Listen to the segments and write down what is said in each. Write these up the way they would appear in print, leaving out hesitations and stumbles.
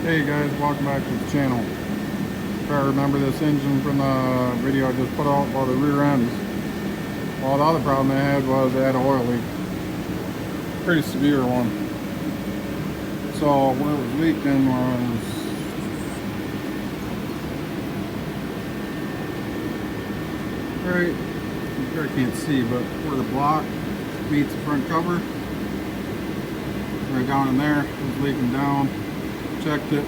Hey guys, welcome back to the channel. If I remember this engine from the video I just put out about the rear ends. Well, the other problem I had was I had an oil leak. Pretty severe one. So what it was leaking was right, you probably can't see, but where the block meets the front cover, right down in there, it was leaking down. Checked it.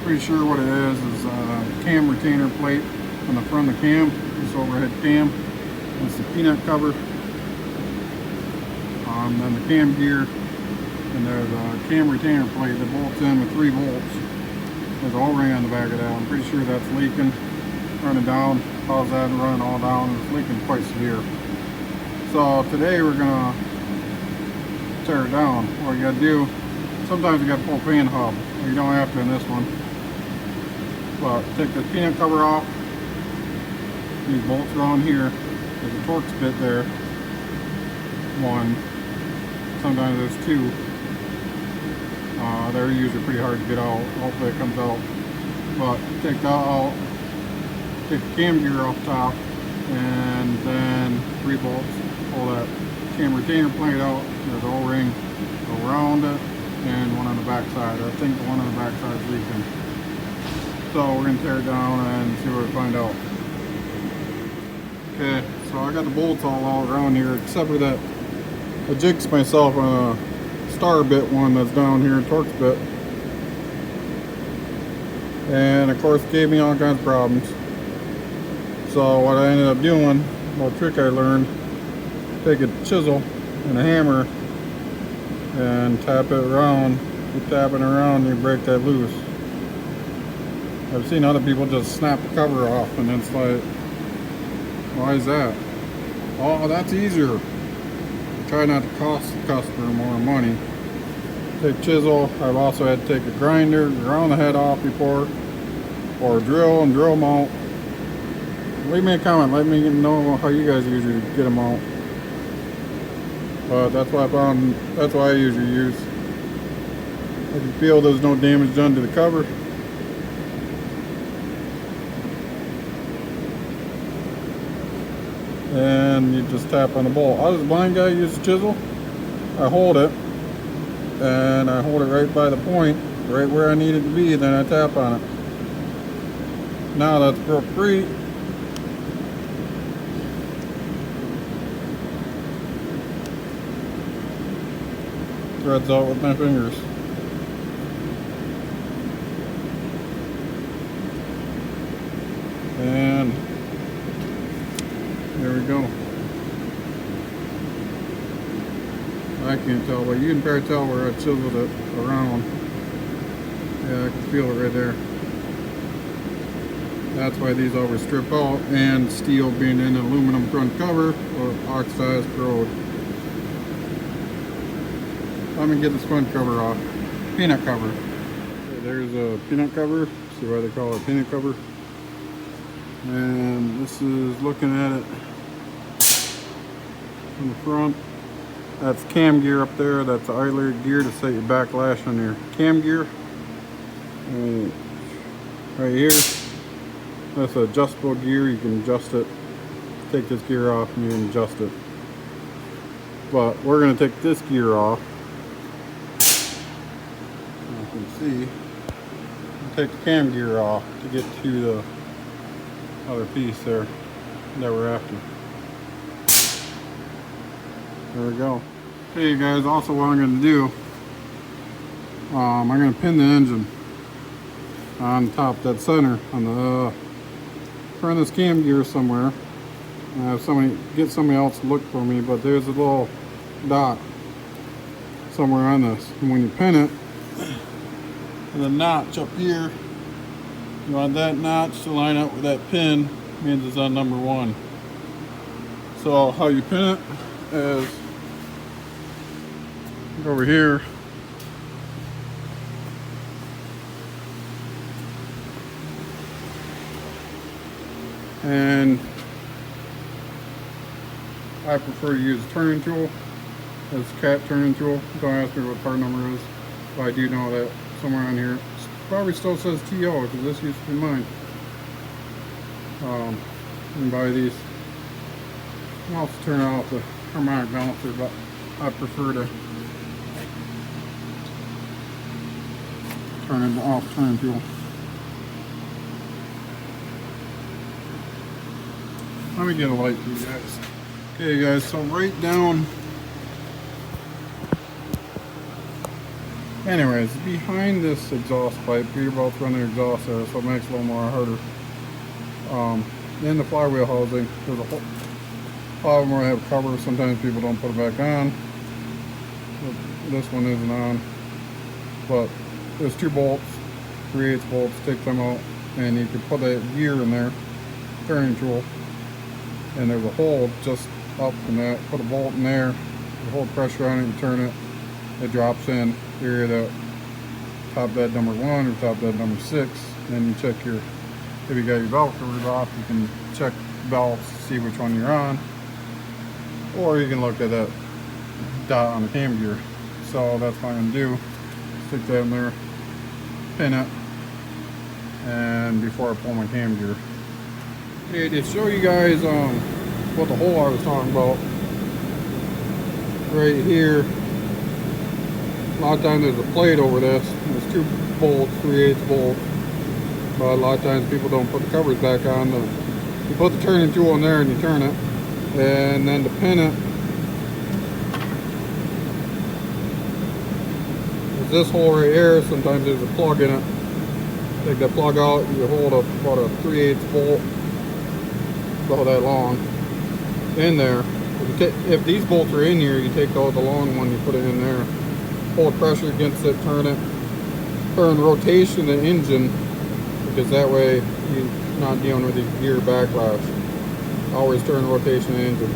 Pretty sure what it is a cam retainer plate on the front of the cam, this overhead cam. That's the peanut cover. Then the cam gear, and there's a cam retainer plate that bolts in with 3 bolts. There's an O-ring on the back of that. I'm pretty sure that's leaking, running down, cause that to run all down. It's leaking quite severe. So today we're gonna tear it down. What you gotta do, sometimes you gotta pull a fan hub. You don't have to in this one. But take the peanut cover off. These bolts are on here. There's a Torx bit there. One. Sometimes there's 2. They're usually pretty hard to get out. Hopefully it comes out. But take that out. Take the cam gear off top. And then 3 bolts. Pull that cam retainer plate out. There's an O-ring around it and one on the back side. I think the one on the back side is leaking. So we're going to tear it down and see what we find out. Okay, so I got the bolts all around here except for that. I jigged myself on a star bit one that's down here, Torx bit. And of course it gave me all kinds of problems. So what I ended up doing, a little trick I learned, take a chisel and a hammer and tap it around. Keep tapping around, you break that loose. I've seen other people just snap the cover off, and it's like, why is that? Oh, that's easier. Try not to cost the customer more money. Take chisel. I've also had to take a grinder, ground the head off before, or drill and drill mount. Leave me a comment. Let me know how you guys usually get them out. But that's what I found. That's what I usually use. I can feel there's no damage done to the cover. And you just tap on the bolt. I was a blind guy, use a chisel. I hold it, and I hold it right by the point, right where I need it to be, then I tap on it. Now that's broke free. Threads out with my fingers. And there we go. I can't tell, but you can probably tell where I chiseled it around. Yeah, I can feel it right there. That's why these always strip out, and steel being an aluminum front cover or oxidized corrode. Let me get this front cover off. Peanut cover. Okay, there's a peanut cover. See why they call it peanut cover. And this is looking at it from the front. That's cam gear up there. That's the idler gear to set your backlash on your cam gear. And right here, that's adjustable gear. You can adjust it. Take this gear off and you can adjust it. But we're going to take this gear off. You can see. Take the cam gear off to get to the other piece there that we're after. There we go. Hey guys, also what I'm going to do, I'm going to pin the engine on top, that center, on the front of this cam gear somewhere. I have somebody, get somebody else to look for me, but there's a little dot somewhere on this. And when you pin it, the notch up here, you want that notch to line up with that pin, means it's on number 1. So how you pin it is over here. And I prefer to use a turning tool. This cat turning tool. Don't ask me what part number it is. But I do know that somewhere on here probably still says TO because this used to be mine. You can buy these. I'll also turn off the harmonic balancer, but I prefer to turn it off turn tool. Let me get a light for you guys. Okay guys, so right down, anyways, behind this exhaust pipe, you're both running exhaust there, so it makes it a little more harder. In the flywheel housing, there's a whole lot of them where I have covers. Sometimes people don't put it back on. This one isn't on, but there's 2 bolts, 3/8 bolts, take them out, and you can put a gear in there, turning tool, and there's a hole just up from that. Put a bolt in there, you hold pressure on it, you turn it, it drops in. You're either top dead number 1 or top dead number 6, and you check your, if you got your valve covers off, you can check valves to see which one you're on, or you can look at that dot on the cam gear. So that's what I'm gonna do. Stick that in there, pin it, and before I pull my cam gear. Okay, to show you guys what the hole I was talking about, right here, a lot of times there's a plate over this. There's 2 bolts, 3/8 bolts, but a lot of times people don't put the covers back on. You put the turning tool in there and you turn it, and then to pin it, this hole right here. Sometimes there's a plug in it. Take that plug out, you hold about a 3/8 bolt, about that long, in there. If these bolts are in here, you take out the long one, you put it in there, hold pressure against it, turn it, turn rotation the engine, because that way you're not dealing with the gear backlash. Always turn rotation the engine.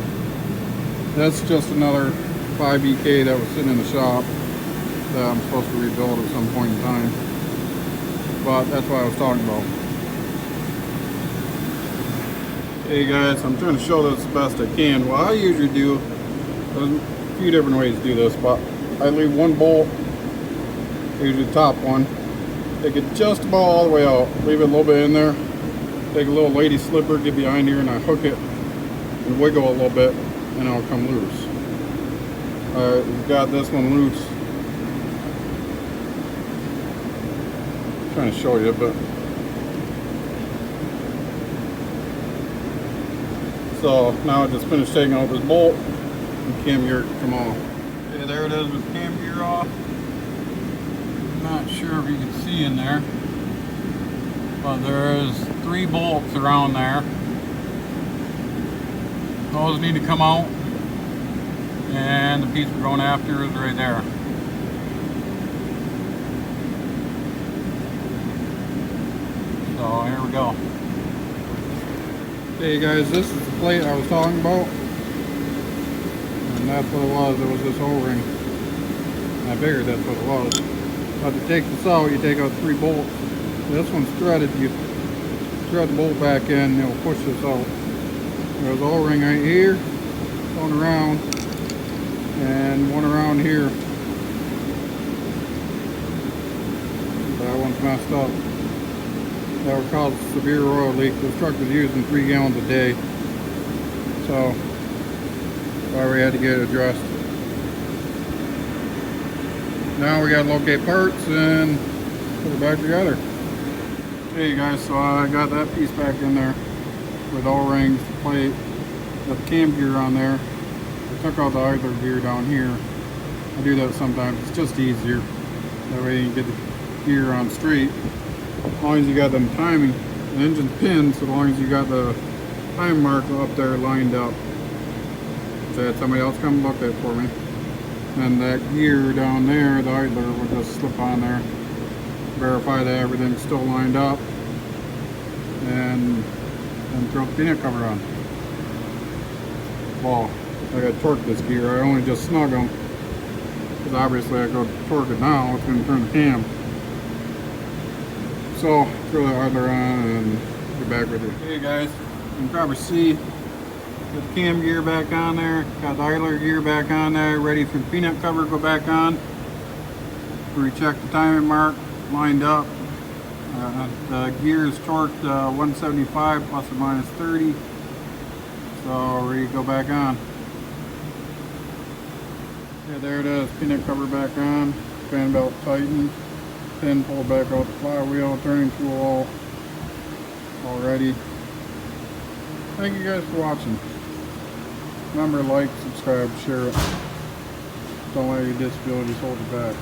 That's just another 5EK that was sitting in the shop that I'm supposed to rebuild at some point in time, but that's what I was talking about. Hey guys, I'm trying to show this the best I can. What I usually do, there's a few different ways to do this, but I leave 1 bolt, usually the top one, take it just about all the way out, leave it a little bit in there, take a little lady slipper, get behind here, and I hook it and wiggle a little bit, and it'll come loose. Alright, we've got this one loose. Trying to show you, but so now I just finished taking out this bolt and cam gear come off. Okay, there it is with cam gear off. Not sure if you can see in there, but there is 3 bolts around there. Those need to come out, and the piece we're going after is right there. So here we go. Hey guys, this is the plate I was talking about, and that's what it was. It was this O-ring. I figured that's what it was. But to take this out, you take out 3 bolts. This one's threaded. You thread the bolt back in, and it'll push this out. There's an O-ring right here, going around, and one around here. That one's messed up. That would cause a severe oil leak. This truck was using 3 gallons a day, so why we had to get it addressed. Now we got to locate parts and put it back together. Okay guys, so I got that piece back in there with O-rings, the plate, got the cam gear on there. I took out the idler gear down here. I do that sometimes, it's just easier. That way you can get the gear on straight. As long as you got them timing, the engine's pinned, so as long as you got the time marker up there lined up. So I had somebody else come look at it for me. And that gear down there, the idler, would just slip on there. Verify that everything's still lined up. And throw the peanut cover on. Well, I got to torque this gear. I only just snug them. Because obviously I go torque it now, it's going to turn the cam. So, throw the idler on and get back with you. Okay guys, you can probably see the cam gear back on there, got the idler gear back on there, ready for the peanut cover to go back on. We checked the timing mark, lined up. The gear is torqued 175 plus or minus 30. So ready to go back on. Yeah, there it is. Peanut cover back on. Fan belt tightened. Pin pulled back out the flywheel. Turning tool all ready. Thank you guys for watching. Remember, like, subscribe, share it. Don't let your disabilities hold you back.